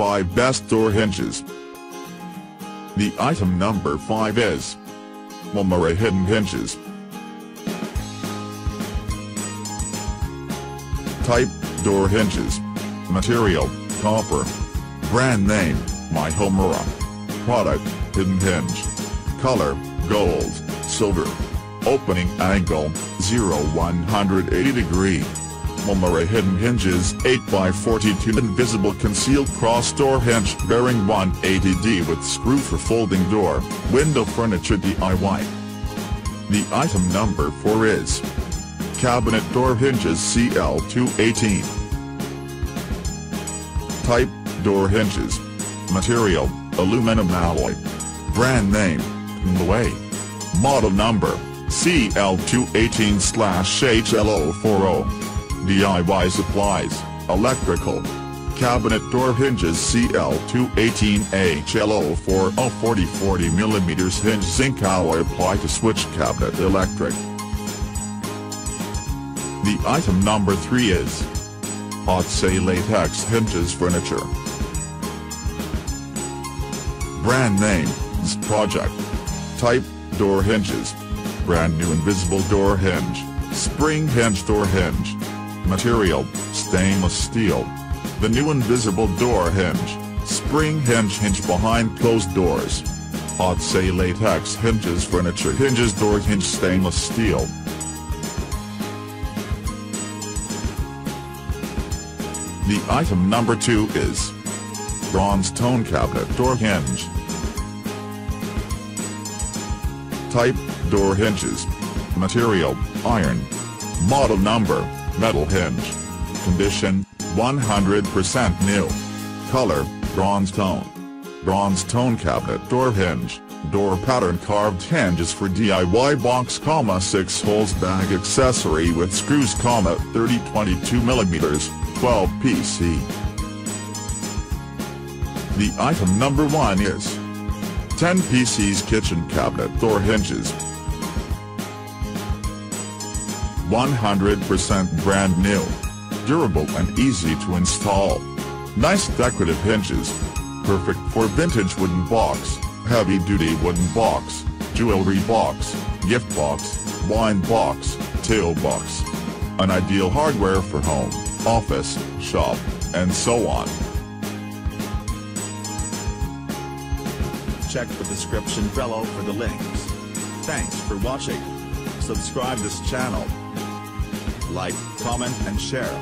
5 best door hinges. The item number 5 is Mhomera hidden hinges. Type, door hinges. Material, copper. Brand name, Mhomera. Product, hidden hinge. Color, gold, silver. Opening angle, 0-180 degree. Mhomera hidden hinges 8x42 invisible concealed cross door hinge bearing 180D with screw for folding door, window furniture DIY. The item number 4 is cabinet door hinges CL218. Type, door hinges. Material, aluminum alloy. Brand name, Mhomera. Model number, CL218 HL040. DIY supplies, electrical. Cabinet door hinges CL218 HL040 40mm hinge zinc alloy apply to switch cabinet electric. The item number 3 is Accessory latex hinges furniture. Brand name, Zinc project. Type, door hinges. Brand new invisible door hinge, spring hinge door hinge. Material, stainless steel. The new invisible door hinge, spring hinge behind closed doors. Accessory latex hinges furniture hinges door hinge stainless steel. The item number 2 is bronze tone cabinet door hinge. Type, door hinges. Material, iron. Model number, metal hinge. Condition, 100% new. Color, bronze tone. Bronze tone cabinet door hinge. Door pattern carved hinges for DIY box, 6 holes bag accessory with screws, 30 22mm, 12 PC. The item number 1 is 10 PC's kitchen cabinet door hinges. 100% brand new. Durable and easy to install. Nice decorative hinges. Perfect for vintage wooden box, heavy-duty wooden box, jewelry box, gift box, wine box, tail box. An ideal hardware for home, office, shop, and so on. Check the description below for the links. Thanks for watching. Subscribe this channel. Like, comment and share.